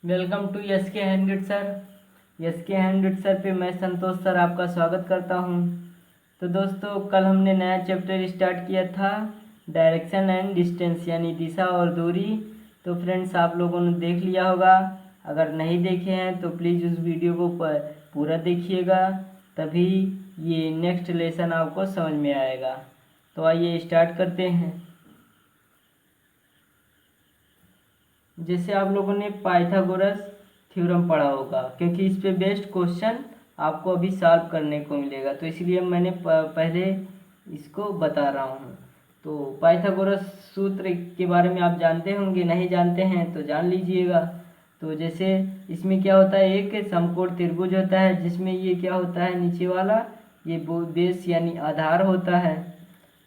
Welcome to S के hundred sir. S के hundred sir पे मैं संतोष सर आपका स्वागत करता हूँ। तो दोस्तों, कल हमने नया चैप्टर स्टार्ट किया था, डायरेक्शन एंड डिस्टेंस यानी दिशा और दूरी। तो फ्रेंड्स, आप लोगों ने देख लिया होगा। अगर नहीं देखे हैं तो प्लीज़ उस वीडियो को पूरा देखिएगा, तभी ये नेक्स्ट लेसन आपको समझ में आएगा। तो आइए स्टार्ट करते हैं। जैसे आप लोगों ने पाइथागोरस थ्योरम पढ़ा होगा, क्योंकि इस पे बेस्ड क्वेश्चन आपको अभी सॉल्व करने को मिलेगा, तो इसलिए मैंने पहले इसको बता रहा हूँ। तो पाइथागोरस सूत्र के बारे में आप जानते होंगे, नहीं जानते हैं तो जान लीजिएगा। तो जैसे इसमें क्या होता है, एक समकोण त्रिभुज होता है जिसमें ये क्या होता है, नीचे वाला ये बेस यानी आधार होता है।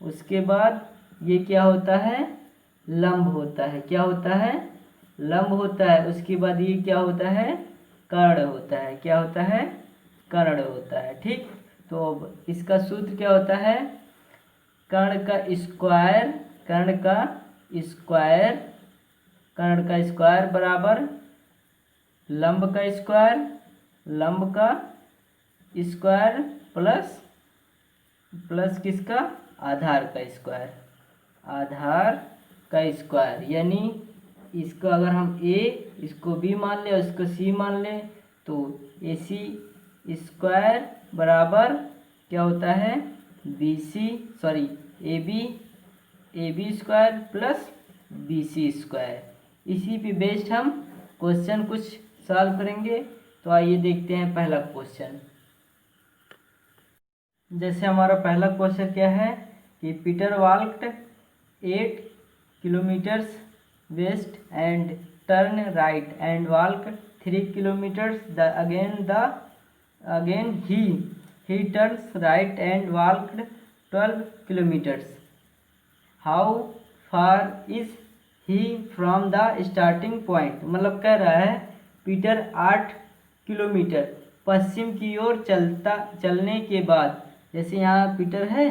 उसके बाद ये क्या होता है, लंब होता है। क्या होता है, लंब होता है। उसके बाद ये क्या होता है, कर्ण होता है। क्या होता है, कर्ण होता है। ठीक, तो अब इसका सूत्र क्या होता है, कर्ण का स्क्वायर, कर्ण का स्क्वायर, कर्ण का स्क्वायर बराबर लंब का स्क्वायर, लंब का स्क्वायर प्लस प्लस किसका, आधार का स्क्वायर, आधार का स्क्वायर। यानी इसको अगर हम ए, इसको बी मान ले और इसको सी मान ले, तो ए सी स्क्वायर बराबर क्या होता है, B C sorry A B square plus B C square. इसी पे बेस्ड हम क्वेश्चन कुछ सॉल्व करेंगे। तो आइए देखते हैं पहला क्वेश्चन। जैसे हमारा पहला क्वेश्चन क्या है कि Peter walked 8 kilometres west and turn right and walk 3 kilometers. Again he turns right and walked 12 kilometers. How far is he from the starting point? मतलब कह रहा है पीटर 8 किलोमीटर पश्चिम की ओर चलने के बाद, जैसे यहाँ पीटर है,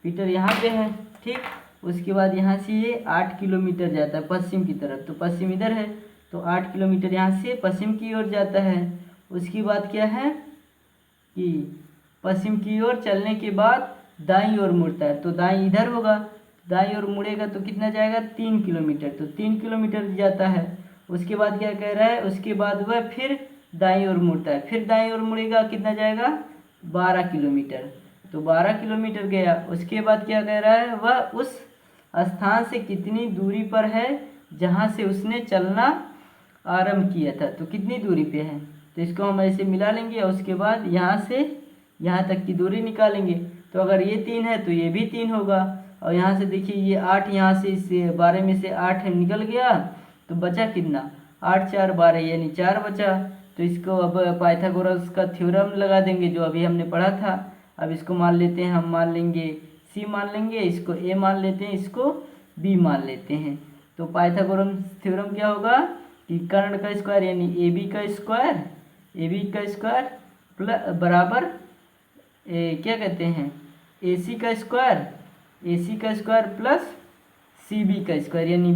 पीटर यहाँ पे है, ठीक। उसके बाद यहाँ से ये 8 किलोमीटर जाता है पश्चिम की तरफ, तो पश्चिम इधर है, तो 8 किलोमीटर यहाँ से पश्चिम की ओर जाता है। उसके बाद क्या है कि पश्चिम की ओर चलने के बाद दाईं ओर मुड़ता है, तो दाईं इधर होगा, दाईं ओर मुड़ेगा तो कितना जाएगा, 3 किलोमीटर, तो 3 किलोमीटर जाता है। उसके बाद क्या कह रहा है, उसके बाद वह फिर दाईं ओर मुड़ता है, फिर दाईं ओर मुड़ेगा, कितना जाएगा, 12 किलोमीटर, तो 12 किलोमीटर गया। उसके बाद क्या कह रहा है, वह उस स्थान से कितनी दूरी पर है जहाँ से उसने चलना आरंभ किया था, तो कितनी दूरी पे है, तो इसको हम ऐसे मिला लेंगे और उसके बाद यहाँ से यहाँ तक की दूरी निकालेंगे। तो अगर ये 3 है तो ये भी 3 होगा, और यहाँ से देखिए ये 8, यहाँ से इस 12 में से 8 निकल गया, तो बचा कितना, 8 4 12 यानी 4 बचा। तो इसको अब पाइथागोरस का थ्योरम लगा देंगे जो अभी हमने पढ़ा था। अब इसको मान लेते हैं, हम मान लेंगे सी मान लेंगे, इसको ए मान लेते हैं, इसको बी मान लेते हैं। तो पाइथागोरस थ्योरम क्या होगा कि कर्ण का स्क्वायर यानी ए बी का स्क्वायर प्लस बराबर क्या कहते हैं, ए सी का स्क्वायर प्लस सी बी का स्क्वायर यानी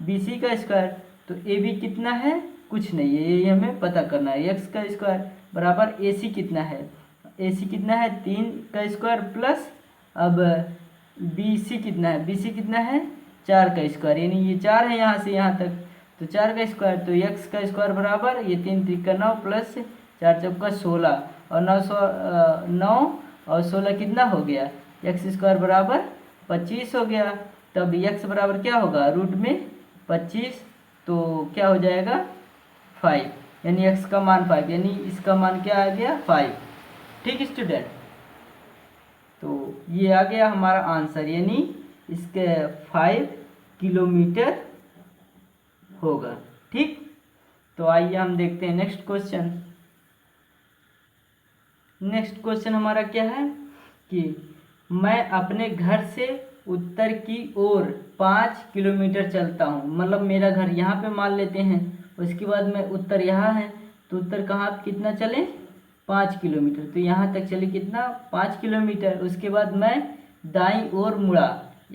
बी सी का स्क्वायर। तो ए बी कितना है, कुछ नहीं है, ये हमें पता करना है। एक्स का स्क्वायर बराबर ए सी कितना है, 3 का स्क्वायर प्लस अब बी सी कितना है, 4 का स्क्वायर, यानी ये 4 है यहाँ से यहाँ तक, तो 4 का स्क्वायर, तो एक्स का स्क्वायर बराबर ये 3 3 9 प्लस 4 चौका 16 और 9 और 16 कितना हो गया, एक्स स्क्वायर बराबर 25 हो गया। तब एक्स बराबर क्या होगा, रूट में 25, तो क्या हो जाएगा 5, यानी एक्स का मान 5, यानी इसका मान क्या आ गया 5। ठीक स्टूडेंट, तो ये आ गया हमारा आंसर, यानी इसके 5 किलोमीटर होगा। ठीक, तो आइए हम देखते हैं नेक्स्ट क्वेश्चन। नेक्स्ट क्वेश्चन हमारा क्या है कि मैं अपने घर से उत्तर की ओर 5 किलोमीटर चलता हूँ। मतलब मेरा घर यहाँ पे मान लेते हैं, उसके बाद मैं उत्तर यहाँ है, तो उत्तर कहाँ कितना चले, 5 किलोमीटर, तो यहाँ तक चले कितना, 5 किलोमीटर। उसके बाद मैं दाईं ओर मुड़ा,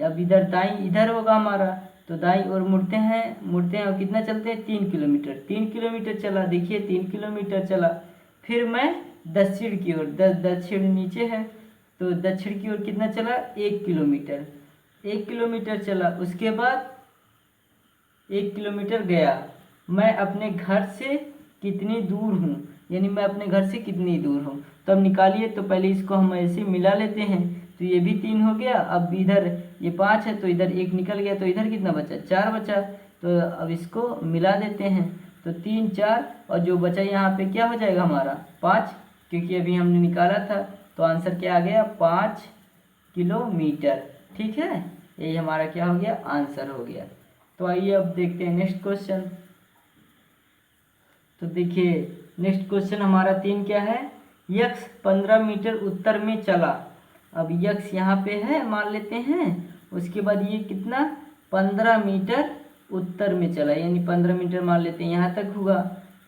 अब इधर दाईं इधर होगा हमारा, तो दाईं ओर मुड़ते हैं और कितना चलते हैं 3 किलोमीटर। 3 किलोमीटर चला, देखिए 3 किलोमीटर चला। फिर मैं दक्षिण की ओर, दक्षिण नीचे है तो दक्षिण की ओर कितना चला 1 किलोमीटर। 1 किलोमीटर चला, उसके बाद 1 किलोमीटर गया। मैं अपने घर से कितनी दूर हूँ, यानी मैं अपने घर से कितनी दूर हूँ। तो अब निकालिए, तो पहले इसको हम ऐसे मिला लेते हैं। तो ये भी 3 हो गया, अब इधर ये 5 है तो इधर 1 निकल गया, तो इधर कितना बचा 4 बचा। तो अब इसको मिला देते हैं, तो 3 4 और जो बचा यहाँ पे क्या हो जाएगा हमारा 5, क्योंकि अभी हमने निकाला था। तो आंसर क्या आ गया 5 किलोमीटर। ठीक है, यही हमारा क्या हो गया आंसर हो गया। तो आइए अब देखते हैं नेक्स्ट क्वेश्चन। तो देखिए नेक्स्ट क्वेश्चन हमारा 3 क्या है, यक्स 15 मीटर उत्तर में चला। अब यक्स यहाँ पे है मान लेते हैं, उसके बाद ये कितना 15 मीटर उत्तर में चला, यानी 15 मीटर मान लेते हैं यहाँ तक हुआ,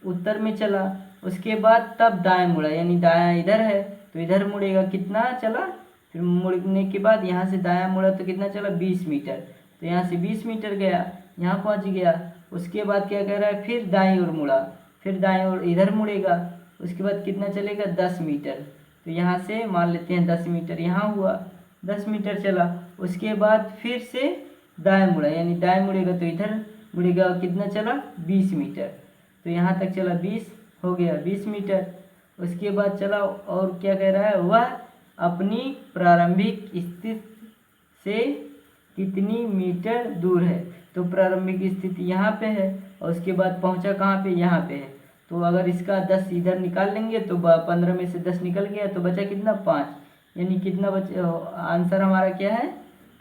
उत्तर में चला। उसके बाद तब दाएं मुड़ा, यानी दायां इधर है तो इधर मुड़ेगा, कितना चला, फिर मुड़ने के बाद यहाँ से दायां मुड़ा तो कितना चला 20 मीटर। तो यहाँ से 20 मीटर गया, यहाँ पहुँच गया। उसके बाद क्या कह रहा है, फिर दाईं ओर मुड़ा, फिर दाईं ओर इधर मुड़ेगा। उसके बाद कितना चलेगा 10 मीटर। तो यहाँ से मान लेते हैं 10 मीटर यहाँ हुआ, 10 मीटर चला। उसके बाद फिर से दाएं मुड़ा, यानी दाएं मुड़ेगा तो इधर मुड़ेगा, कितना चला 20 मीटर। तो यहाँ तक चला 20 हो गया 20 मीटर। उसके बाद चला और क्या कह रहा है, वह अपनी प्रारंभिक स्थिति से कितनी मीटर दूर है। तो प्रारंभिक स्थिति यहाँ पे है और उसके बाद पहुँचा कहाँ पे, यहाँ पे है। तो अगर इसका 10 इधर निकाल लेंगे तो 15 में से 10 निकल गया तो बचा कितना 5, यानी कितना बचा, आंसर हमारा क्या है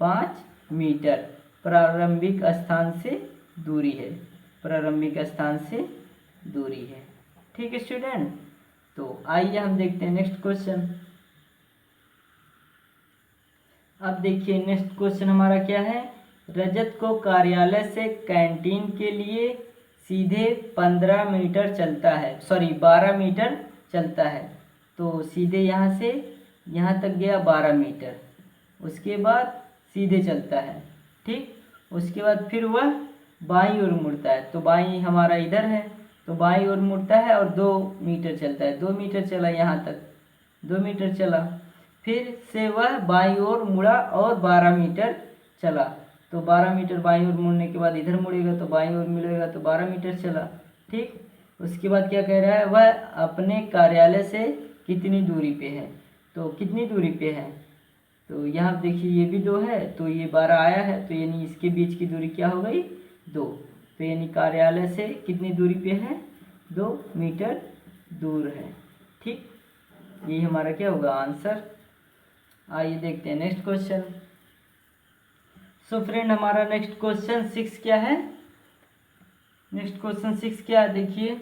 5 मीटर प्रारंभिक स्थान से दूरी है, प्रारंभिक स्थान से दूरी है। ठीक है स्टूडेंट, तो आइए हम देखते हैं नेक्स्ट क्वेश्चन। अब देखिए नेक्स्ट क्वेश्चन हमारा क्या है, रजत को कार्यालय से कैंटीन के लिए सीधे 15 मीटर चलता है, सॉरी 12 मीटर चलता है। तो सीधे यहाँ से यहाँ तक गया 12 मीटर, उसके बाद सीधे चलता है। ठीक, उसके बाद फिर वह बाईं ओर मुड़ता है, तो बाईं हमारा इधर है तो बाईं ओर मुड़ता है और 2 मीटर चलता है, 2 मीटर चला यहाँ तक, 2 मीटर चला। फिर से वह बाईं ओर मुड़ा और 12 मीटर चला। तो 12 मीटर बाईं ओर मुड़ने के बाद इधर मुड़ेगा तो बाईं ओर मिलेगा, तो 12 मीटर चला। ठीक, उसके बाद क्या कह रहा है, वह अपने कार्यालय से कितनी दूरी पे है। तो कितनी दूरी पे है, तो यहाँ देखिए ये भी 2 है तो ये 12 आया है, तो यानी इसके बीच की दूरी क्या हो गई 2। तो यानी कार्यालय से कितनी दूरी पे है 2 मीटर दूर है। ठीक, ये हमारा क्या होगा आंसर। आइए देखते हैं नेक्स्ट क्वेश्चन। सो फ्रेंड हमारा नेक्स्ट क्वेश्चन 6 क्या है, नेक्स्ट क्वेश्चन 6 क्या है देखिए,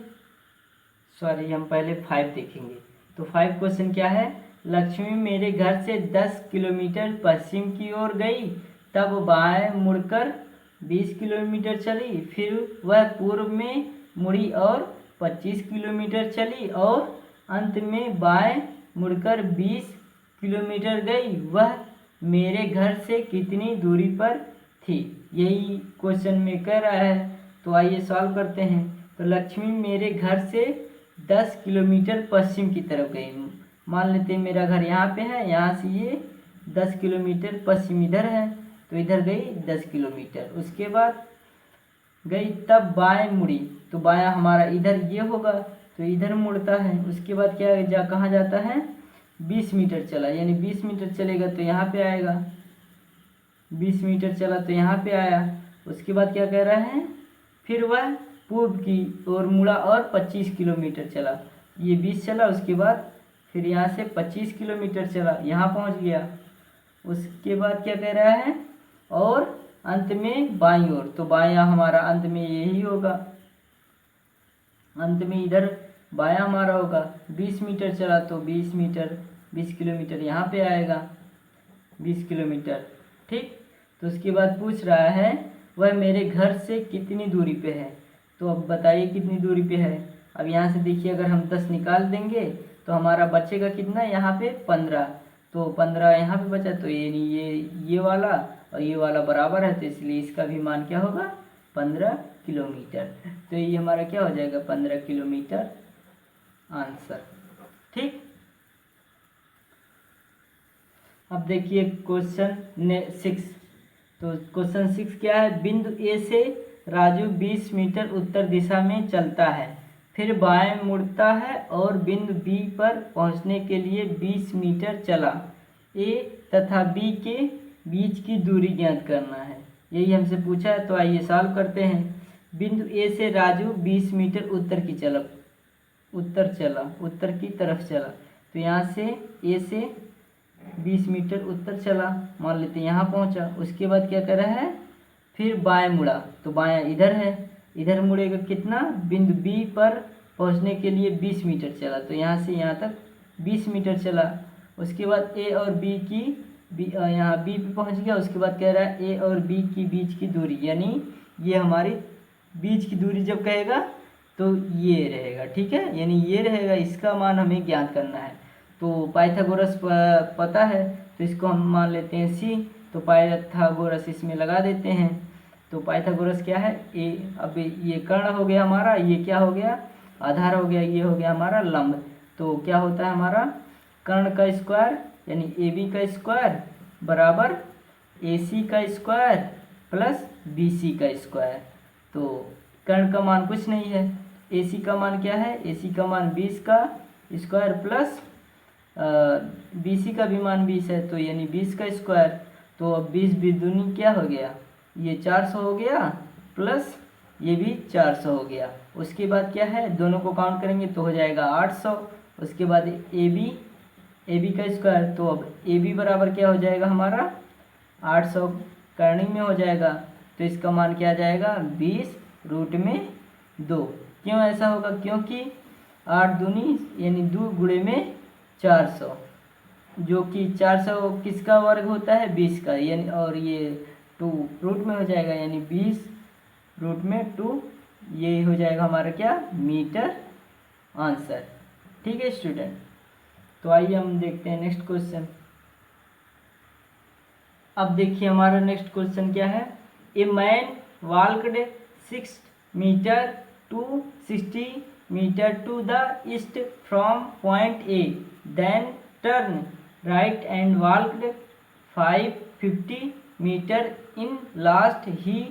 सॉरी हम पहले 5 देखेंगे। तो 5 क्वेश्चन क्या है, लक्ष्मी मेरे घर से 10 किलोमीटर पश्चिम की ओर गई, तब बाएं मुड़कर 20 किलोमीटर चली, फिर वह पूर्व में मुड़ी और 25 किलोमीटर चली और अंत में बाएं मुड़कर 20 किलोमीटर गई। वह मेरे घर से कितनी दूरी पर थी, यही क्वेश्चन में कह रहा है। तो आइए सॉल्व करते हैं। तो लक्ष्मी मेरे घर से 10 किलोमीटर पश्चिम की तरफ गई, मान लेते हैं मेरा घर यहाँ पे है, यहाँ से ये 10 किलोमीटर पश्चिम इधर है तो इधर गई 10 किलोमीटर। उसके बाद गई तब बाएं मुड़ी, तो बायां हमारा इधर ये होगा तो इधर मुड़ता है। उसके बाद क्या कहाँ जाता है 20 मीटर चला, यानी 20 मीटर चलेगा तो यहाँ पे आएगा, 20 मीटर चला तो यहाँ पे आया। उसके बाद क्या कह रहा है, फिर वह पूर्व की ओर मुड़ा और 25 किलोमीटर चला, ये 20 चला, उसके बाद फिर यहाँ से 25 किलोमीटर चला, यहाँ पहुँच गया। उसके बाद क्या कह रहा है, और अंत में बाईं ओर, तो बायां हमारा अंत में यही होगा, अंत में इधर बायां हमारा होगा। 20 मीटर चला तो 20 मीटर 20 किलोमीटर यहाँ पे आएगा 20 किलोमीटर। ठीक, तो उसके बाद पूछ रहा है वह मेरे घर से कितनी दूरी पे है। तो अब बताइए कितनी दूरी पे है। अब यहाँ से देखिए अगर हम 10 निकाल देंगे तो हमारा बचेगा कितना, यहाँ पे 15, तो 15 यहाँ पे बचा, तो ये वाला और ये वाला बराबर है, तो इसलिए इसका भी मान क्या होगा 15 किलोमीटर। तो ये हमारा क्या हो जाएगा 15 किलोमीटर आंसर। ठीक, अब देखिए क्वेश्चन 6। तो क्वेश्चन 6 क्या है, बिंदु ए से राजू 20 मीटर उत्तर दिशा में चलता है, फिर बाएं मुड़ता है और बिंदु बी पर पहुंचने के लिए 20 मीटर चला। ए तथा बी के बीच की दूरी ज्ञात करना है, यही हमसे पूछा है। तो आइए सॉल्व करते हैं। बिंदु ए से राजू 20 मीटर उत्तर की तरफ चला। तो यहाँ से ए से 20 मीटर उत्तर चला, मान लेते हैं यहाँ पहुँचा। उसके बाद क्या कर रहा है, फिर बाएं मुड़ा, तो बायां इधर है, इधर मुड़ेगा कितना, बिंदु बी पर पहुंचने के लिए 20 मीटर चला। तो यहाँ से यहाँ तक 20 मीटर चला। उसके बाद ए और बी की यहाँ बी पे पहुंच गया। उसके बाद कह रहा है ए और बी की बीच की दूरी, यानी ये हमारी बीच की दूरी जब कहेगा तो ये रहेगा। ठीक है, यानी ये रहेगा, इसका मान हमें ज्ञात करना है। तो पाइथागोरस पता है, तो इसको हम मान लेते हैं सी। तो पाइथागोरस इसमें लगा देते हैं। तो पाइथागोरस क्या है, ए, अब ये कर्ण हो गया हमारा, ये क्या हो गया आधार हो गया, ये हो गया हमारा लंब। तो क्या होता है हमारा कर्ण का स्क्वायर यानी ए बी का स्क्वायर बराबर ए सी का स्क्वायर प्लस बी सी का स्क्वायर। तो कर्ण का मान कुछ नहीं है, ए सी का मान क्या है, ए सी का मान 20 का स्क्वायर प्लस बी सी का भी मान 20 है, तो यानी 20 का स्क्वायर। तो अब 20 दूनी क्या हो गया, ये 400 हो गया प्लस ये भी 400 हो गया। उसके बाद क्या है, दोनों को काउंट करेंगे तो हो जाएगा 800। उसके बाद ए बी का स्क्वायर, तो अब ए बी बराबर क्या हो जाएगा हमारा 800 करनी में हो जाएगा। तो इसका मान क्या आ जाएगा 20√2। क्यों ऐसा होगा, क्योंकि 8 दूनी यानी 2 गुणे में 400, जो कि 400 किसका वर्ग होता है 20 का, यानी और ये 2 रूट में हो जाएगा, यानी 20√2 ये हो जाएगा हमारा क्या मीटर आंसर। ठीक है स्टूडेंट, तो आइए हम देखते हैं नेक्स्ट क्वेश्चन। अब देखिए हमारा नेक्स्ट क्वेश्चन क्या है, a man walked 6 metre to 60 metre to the east from point A, then turn right and walked 550 metre in last he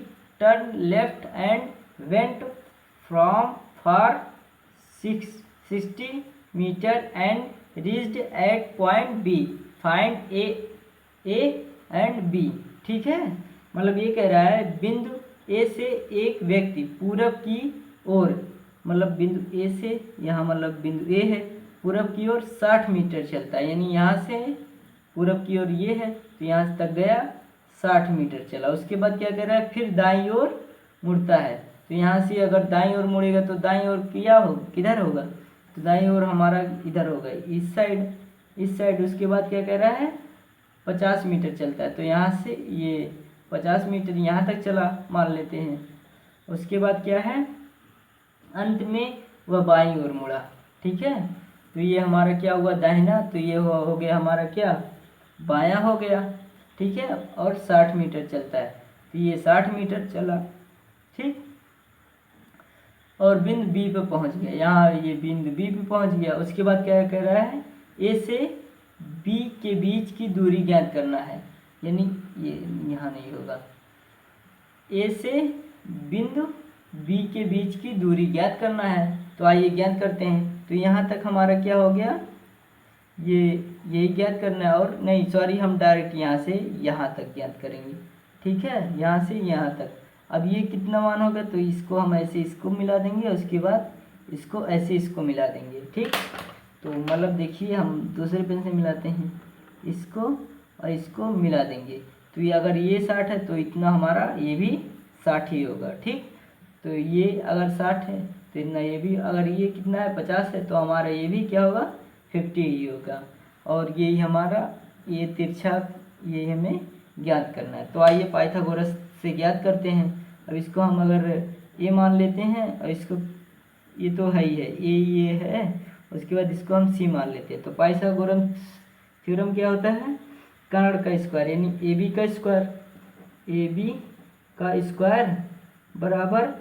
turn left and went from for 60 metre and reached at point B, find A and B. ठीक है, मतलब ये कह रहा है बिंदु ए से एक व्यक्ति पूरब की ओर, मतलब बिंदु ए से यहाँ मतलब बिंदु ए है, पूरब की ओर 60 मीटर चलता है, यानी यहाँ से पूरब की ओर ये है तो यहाँ तक गया 60 मीटर चला। उसके बाद क्या कर रहा है, फिर दाईं ओर मुड़ता है। तो यहाँ से अगर दाईं ओर मुड़ेगा तो दाईं ओर क्या हो किधर होगा, तो दाईं ओर हमारा इधर होगा इस साइड। उसके बाद क्या कह रहा है 50 मीटर चलता है, तो यहाँ से ये 50 मीटर यहाँ तक चला मान लेते हैं। उसके बाद क्या है, अंत में वह बाईं ओर मुड़ा। ठीक है, तो ये हमारा क्या हुआ दाहिना, तो ये हो गया हमारा क्या बायां हो गया। ठीक है, और 60 मीटर चलता है, तो ये 60 मीटर चला। ठीक, और बिंदु बी पे पहुंच गया, यहाँ ये बिंदु बी पे पहुंच गया। उसके बाद क्या कह रहा है, ए से बी के बीच की दूरी ज्ञात करना है, यानी ये यहाँ नहीं होगा, ए से बिंदु बी के बीच की दूरी ज्ञात करना है। तो आइए ज्ञात करते हैं। तो यहाँ तक हमारा क्या हो गया, ये यही ज्ञात करना है, और नहीं सॉरी हम डायरेक्ट यहाँ से यहाँ तक ज्ञात करेंगे। ठीक है, यहाँ से यहाँ तक। अब ये कितना मान होगा, तो इसको हम ऐसे इसको मिला देंगे, उसके बाद इसको ऐसे इसको मिला देंगे। ठीक, तो मतलब देखिए हम दूसरे पेन से मिलाते हैं, इसको और इसको मिला देंगे। तो ये अगर ये 60 है तो इतना हमारा ये भी 60 ही होगा। ठीक, तो ये अगर 60 है तो इतना ये भी, अगर ये कितना है 50 है तो हमारा ये भी क्या होगा 50 ही होगा। और यही हमारा ये तिरछा ये हमें ज्ञात करना है। तो आइए पाइथागोरस से ज्ञात करते हैं। अब इसको हम अगर ए मान लेते हैं और इसको ये तो है ही है ये है, उसके बाद इसको हम सी मान लेते हैं। तो पाइथागोरस थ्योरम क्या होता है, कर्ण का स्क्वायर यानी ए बी का स्क्वायर ए बी का स्क्वायर बराबर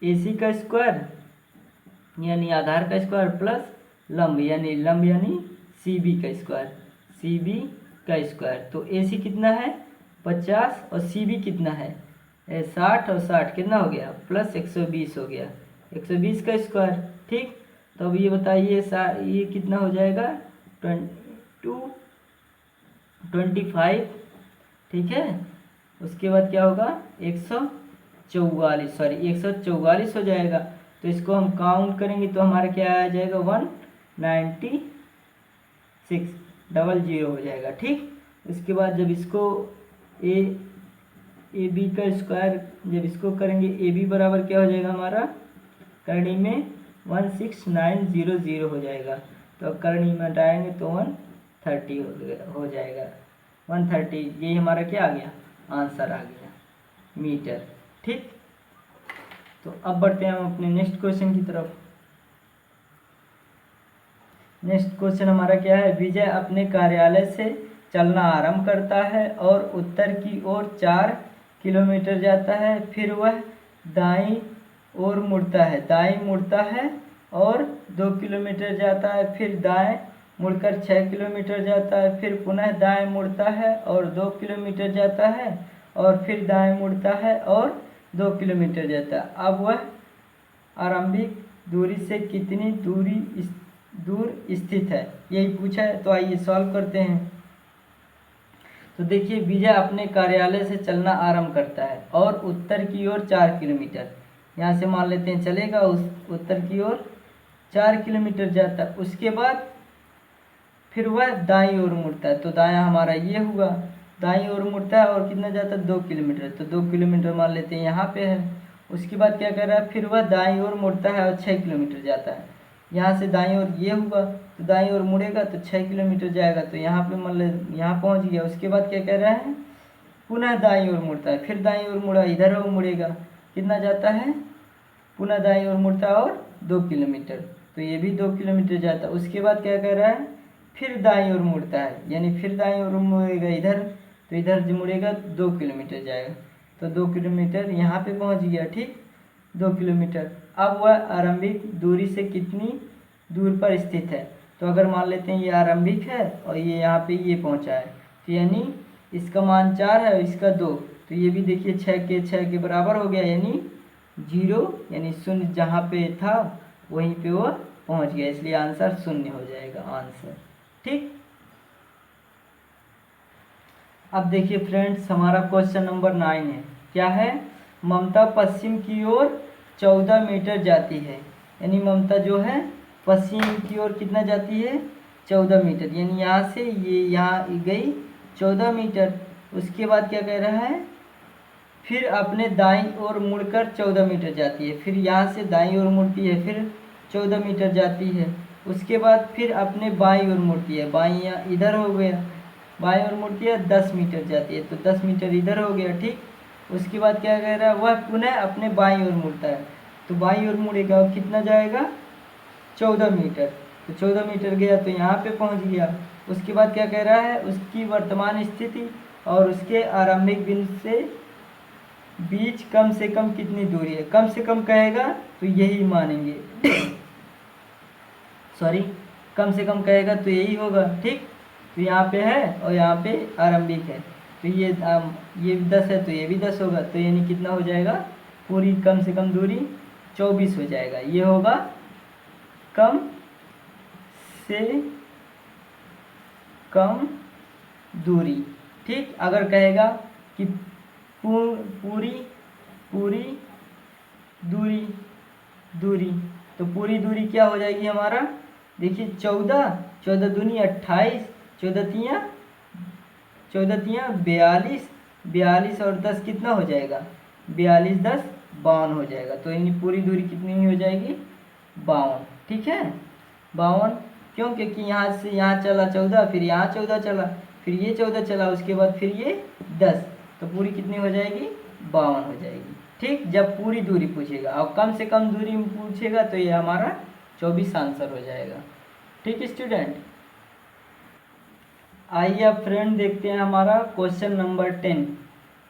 ए सी का स्क्वायर यानी आधार का स्क्वायर प्लस लंब यानी सी बी का स्क्वायर, सी बी का स्क्वायर। तो ए सी कितना है 50 और सी बी कितना है 60 और 60 कितना हो गया प्लस 120 हो गया, 120 का स्क्वायर। ठीक, तो अब ये बताइए ये कितना हो जाएगा 25। ठीक है, उसके बाद क्या होगा 144 हो जाएगा। तो इसको हम काउंट करेंगे तो हमारा क्या आ जाएगा 196 हो जाएगा। ठीक, उसके बाद जब इसको ए बी का स्क्वायर जब इसको करेंगे ए बी बराबर क्या हो जाएगा हमारा करणी में 16900 हो जाएगा। तो अब करणी में हटाएंगे तो 130 हो जाएगा, 130। ये हमारा क्या आ गया आंसर आ गया मीटर। ठीक, तो अब बढ़ते हैं हम अपने नेक्स्ट क्वेश्चन की तरफ। नेक्स्ट क्वेश्चन हमारा क्या है, विजय अपने कार्यालय से चलना आरंभ करता है और उत्तर की ओर 4 किलोमीटर जाता है, फिर वह दाईं ओर मुड़ता है और 2 किलोमीटर जाता है, फिर दाएं मुड़कर 6 किलोमीटर जाता है, फिर पुनः दाएं मुड़ता है और 2 किलोमीटर जाता है और फिर दाएं मुड़ता है और 2 किलोमीटर जाता है। अब वह आरंभिक दूरी से कितनी दूर स्थित है, यही पूछा है। तो आइए सॉल्व करते हैं। तो देखिए, विजय अपने कार्यालय से चलना आरंभ करता है और उत्तर की ओर 4 किलोमीटर, यहाँ से मान लेते हैं चलेगा, उस उत्तर की ओर 4 किलोमीटर जाता है। उसके बाद फिर वह दाईं ओर मुड़ता है, तो दायां हमारा ये हुआ, दाईं ओर मुड़ता है और कितना जाता है 2 किलोमीटर, तो 2 किलोमीटर मान लेते हैं यहाँ पे है। उसके बाद क्या कर रहा है, फिर वह दाईं ओर मुड़ता है और 6 किलोमीटर जाता है। यहाँ से दाईं ओर ये हुआ, तो दाईं ओर मुड़ेगा तो 6 किलोमीटर जाएगा, तो यहाँ पे मान ले यहाँ पहुँच गया। उसके बाद क्या कह रहा है, पुनः दाईं ओर मुड़ता है, फिर दाईं ओर मुड़ा, इधर ओर मुड़ेगा, कितना जाता है, पुनः दाईं ओर मुड़ता है और 2 किलोमीटर, तो ये भी 2 किलोमीटर जाता है। उसके बाद क्या कह रहा है, फिर दाईं ओर मुड़ता है, यानी फिर दाईं ओर मुड़ेगा इधर, तो इधर जो मुड़ेगा 2 किलोमीटर जाएगा, तो 2 किलोमीटर यहाँ पे पहुँच गया। ठीक, 2 किलोमीटर। अब वह आरंभिक दूरी से कितनी दूर पर स्थित है, तो अगर मान लेते हैं ये आरंभिक है और ये यहाँ पे ये पहुँचा है, तो यानी इसका मान 4 है और इसका 2, तो ये भी देखिए 6 के बराबर हो गया, यानी 0 यानी शून्य जहाँ पे था वहीं पे वो पहुँच गया, इसलिए आंसर 0 हो जाएगा आंसर। ठीक, अब देखिए फ्रेंड्स, हमारा क्वेश्चन नंबर 9 है। क्या है, ममता पश्चिम की ओर 14 मीटर जाती है, यानी ममता जो है पश्चिम की ओर कितना जाती है 14 मीटर, यानी यहाँ से ये यहाँ गई 14 मीटर। उसके बाद क्या कह रहा है, फिर अपने दाईं ओर मुड़कर 14 मीटर जाती है, फिर यहाँ से दाईं ओर मुड़ती है, फिर 14 मीटर जाती है। उसके बाद फिर अपने बाईं ओर मुड़ती है, बाईं इधर हो गया, बाईं ओर मुड़ती है 10 मीटर जाती है, तो 10 मीटर इधर हो गया। ठीक, उसके बाद क्या कह रहा है, वह पुनः अपने बाईं ओर मुड़ता है, तो बाईं ओर मुड़ेगा और कितना जाएगा 14 मीटर, तो 14 मीटर गया तो यहाँ पे पहुँच गया। उसके बाद क्या कह रहा है, उसकी वर्तमान स्थिति और उसके आरंभिक बिंदु से बीच कम से कम कितनी दूरी है, कम से कम कहेगा तो यही मानेंगे सॉरी, कम से कम कहेगा तो यही होगा। ठीक, तो यहाँ पे है और यहाँ पे आरंभिक है, तो ये 10 है तो ये भी 10 होगा, तो यानी कितना हो जाएगा, पूरी कम से कम दूरी 24 हो जाएगा। ये होगा कम से कम दूरी। ठीक, अगर कहेगा कि पूरी दूरी, तो पूरी दूरी क्या हो जाएगी हमारा, देखिए 14 दूनी 28, 14 तियाँ 42 और 10 कितना हो जाएगा 42 10 52 हो जाएगा, तो यानी पूरी दूरी कितनी हो जाएगी 52। ठीक है, 52 क्यों, क्योंकि यहाँ से यहाँ चला 14, फिर यहाँ 14 चला, फिर ये 14 चला, उसके बाद फिर ये 10, तो पूरी कितनी हो जाएगी 52 हो जाएगी। ठीक, जब पूरी दूरी पूछेगा और कम से कम दूरी पूछेगा तो ये हमारा 24 आंसर हो जाएगा। ठीक स्टूडेंट, आइए अब फ्रेंड देखते हैं हमारा क्वेश्चन नंबर 10।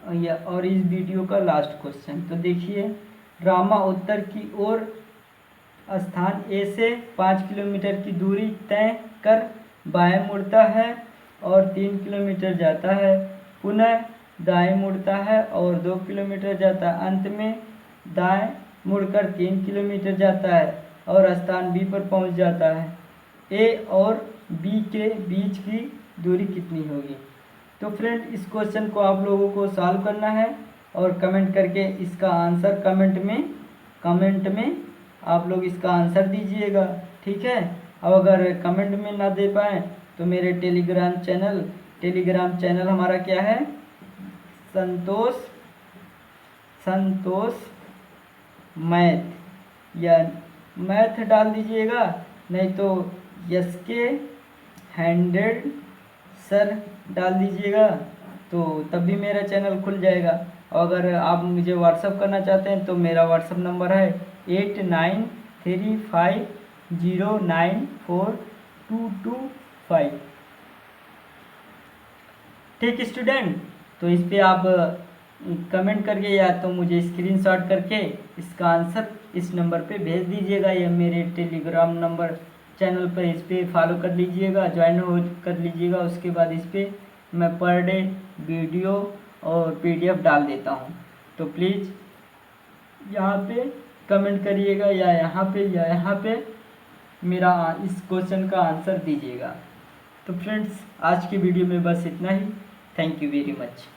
और इस वीडियो का लास्ट क्वेश्चन। तो देखिए, ड्रामा उत्तर की ओर स्थान ए से 5 किलोमीटर की दूरी तय कर बाएं मुड़ता है और 3 किलोमीटर जाता है, पुनः दाएं मुड़ता है और 2 किलोमीटर जाता है, अंत में दाएं मुड़कर 3 किलोमीटर जाता है और स्थान बी पर पहुंच जाता है। ए और बी के बीच की दूरी कितनी होगी? तो फ्रेंड, इस क्वेश्चन को आप लोगों को सॉल्व करना है और कमेंट करके इसका आंसर कमेंट में आप लोग इसका आंसर दीजिएगा, ठीक है। अब अगर कमेंट में ना दे पाएँ तो मेरे टेलीग्राम चैनल हमारा क्या है, संतोष मैथ या मैथ डाल दीजिएगा, नहीं तो SK 100 सर डाल दीजिएगा, तो तब भी मेरा चैनल खुल जाएगा। और अगर आप मुझे व्हाट्सअप करना चाहते हैं तो मेरा व्हाट्सअप नंबर है 8935094225। ठीक स्टूडेंट, तो इस पे आप कमेंट करके या तो मुझे स्क्रीनशॉट करके इसका आंसर इस नंबर पे भेज दीजिएगा या मेरे टेलीग्राम नंबर चैनल पर इस पर फॉलो कर लीजिएगा, ज्वाइन हो कर लीजिएगा। उसके बाद इस पर मैं पर डे वीडियो और PDF डाल देता हूँ, तो प्लीज़ यहाँ पे कमेंट करिएगा या यहाँ पे मेरा इस क्वेश्चन का आंसर दीजिएगा। तो फ्रेंड्स, आज की वीडियो में बस इतना ही। Thank you very much.